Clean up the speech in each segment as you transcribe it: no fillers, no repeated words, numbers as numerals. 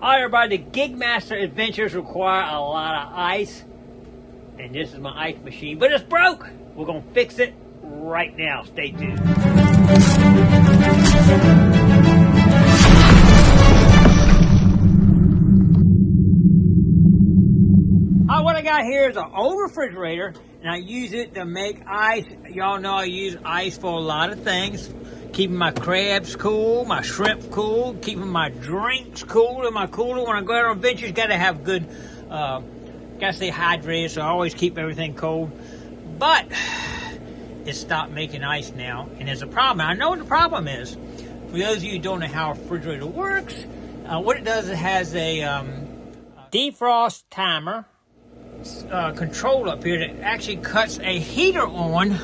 All right, everybody, the Gigmaster adventures require a lot of ice, and this is my ice machine, but it's broke. We're gonna fix it right now. Stay tuned. What I got here is an old refrigerator, and I use it to make ice. Y'all know I use ice for a lot of things. Keeping my crabs cool, my shrimp cool, keeping my drinks cool in my cooler. When I go out on adventures, gotta have good, gotta stay hydrated, so I always keep everything cold. But it stopped making ice now, and there's a problem. I know what the problem is. For those of you who don't know how a refrigerator works, what it does, it has a defrost timer control up here that actually cuts a heater on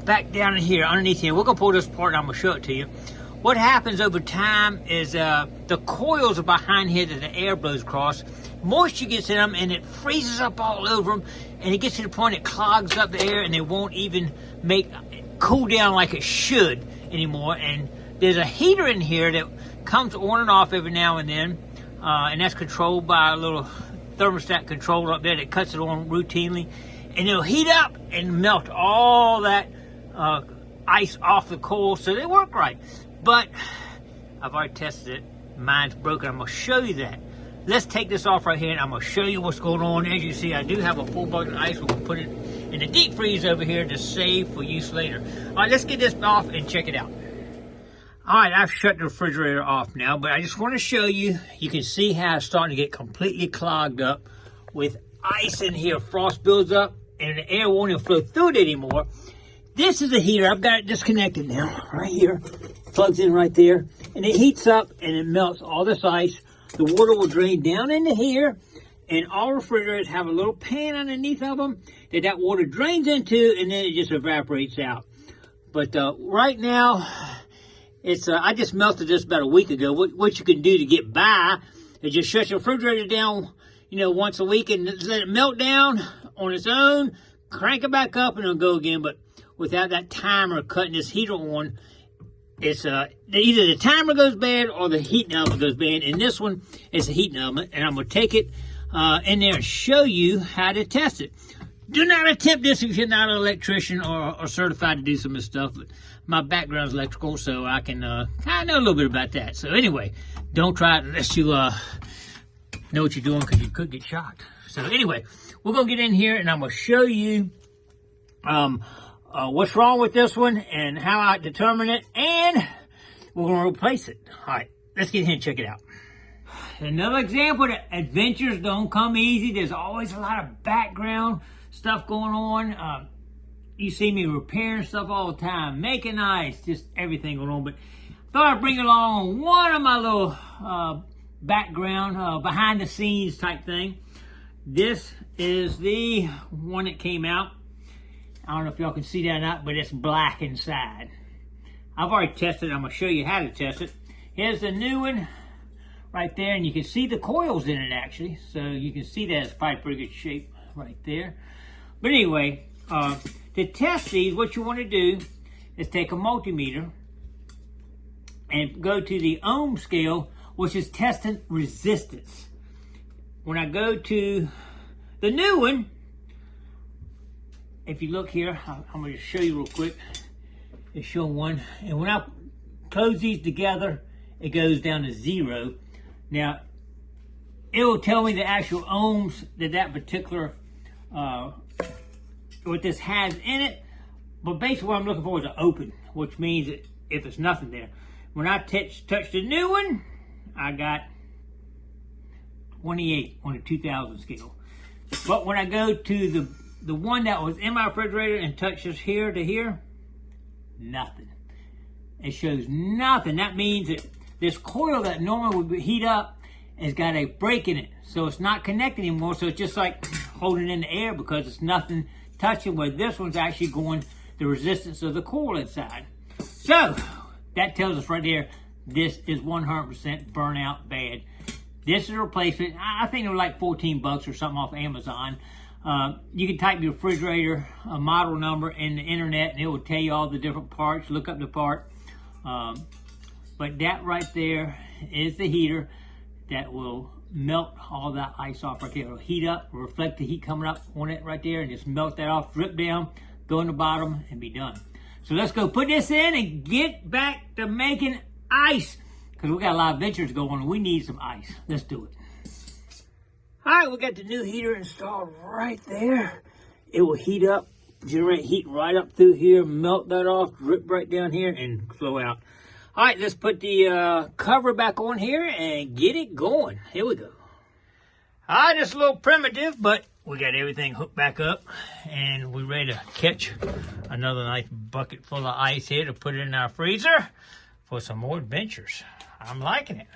back down in here, underneath here. We're gonna pull this apart and I'm gonna show it to you. What happens over time is the coils are behind here that the air blows across. Moisture gets in them and it freezes up all over them, and it gets to the point it clogs up the air and they won't even cool down like it should anymore. And there's a heater in here that comes on and off every now and then, and that's controlled by a little thermostat controller up there that cuts it on routinely, and it'll heat up and melt all that ice off the coil, so they work right. But I've already tested it. Mine's broken. I'm going to show you that. Let's take this off right here, and I'm going to show you what's going on. As you see, I do have a full bucket of ice. We'll put it in the deep freeze over here to save for use later. All right, let's get this off and check it out. All right, I've shut the refrigerator off now, but I just want to show you. You can see how it's starting to get completely clogged up with ice in here. Frost builds up, and the air won't even flow through it anymore. This is a heater. I've got it disconnected now, right here. Plugs in right there, and it heats up and it melts all this ice. The water will drain down into here, and all refrigerators have a little pan underneath of them that water drains into, and then it just evaporates out. But right now, it's I just melted this about a week ago. What you can do to get by is just shut your refrigerator down, once a week, and let it melt down on its own. Crank it back up, and it'll go again. But without that timer cutting this heater on, it's either the timer goes bad or the heating element goes bad. And this one is a heating element, and I'm gonna take it in there and show you how to test it. Do not attempt this if you're not an electrician or certified to do some of this stuff. But my background is electrical, so I can kind of know a little bit about that. So anyway, don't try it unless you know what you're doing, because you could get shocked. So anyway, we're gonna get in here and I'm gonna show you what's wrong with this one and how I determine it, and we're gonna replace it. All right, let's get in here and check it out. Another example that adventures don't come easy. There's always a lot of background stuff going on. You see me repairing stuff all the time, making ice, just everything going on. But thought I'd bring along one of my little background, behind the scenes type thing. This is the one that came out. I don't know if y'all can see that or not, but it's black inside. I've already tested it. I'm going to show you how to test it. Here's the new one right there, and you can see the coils in it actually. So you can see that it's probably pretty good shape right there. But anyway, to test these, what you want to do is take a multimeter and go to the ohm scale, which is testing resistance. When I go to the new one, if you look here, I'm going to show you real quick. It's showing one. And when I close these together, it goes down to 0. Now, it will tell me the actual ohms that particular, what this has in it. But basically what I'm looking for is an open, which means that if there's nothing there. When I touch the new one, I got 28 on the 2000 scale. But when I go to the one that was in my refrigerator and touches here to here, nothing. It shows nothing. That means that this coil that normally would heat up has got a break in it. So it's not connected anymore. So it's just like holding in the air because it's nothing touching, where this one's actually going the resistance of the coil inside. So that tells us right there, this is 100% burnout bad. This is a replacement. I think it was like 14 bucks or something off Amazon. You can type your refrigerator model number in the internet and it will tell you all the different parts. Look up the part. But that right there is the heater. that will melt all that ice off right there. It'll heat up, reflect the heat coming up on it right there, and just melt that off, drip down, go in the bottom, and be done. So let's go put this in and get back to making ice, because we got a lot of ventures going and we need some ice. Let's do it. All right, we got the new heater installed right there. It will heat up, generate heat right up through here, melt that off, drip right down here, and flow out. All right, let's put the cover back on here and get it going. Here we go. All right, just a little primitive, but we got everything hooked back up, and we're ready to catch another nice bucket full of ice here to put it in our freezer for some more adventures. I'm liking it.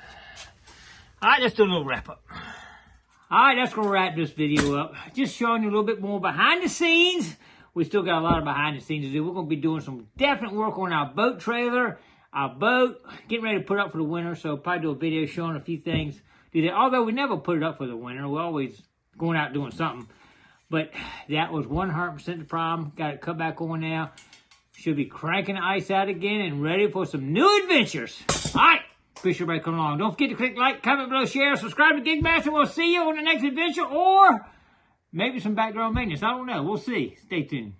All right, let's do a little wrap up. All right, that's going to wrap this video up. Just showing you a little bit more behind the scenes. We still got a lot of behind the scenes to do. We're going to be doing some definite work on our boat trailer, our boat, getting ready to put up for the winter. So probably do a video showing a few things. Do that. Although we never put it up for the winter. We're always going out doing something. But that was 100% the problem. Got it cut back on now. Should be cranking the ice out again and ready for some new adventures. All right. Appreciate everybody coming along. Don't forget to click like, comment below, share, subscribe to Gigmaster. We'll see you on the next adventure, or maybe some background maintenance. I don't know. We'll see. Stay tuned.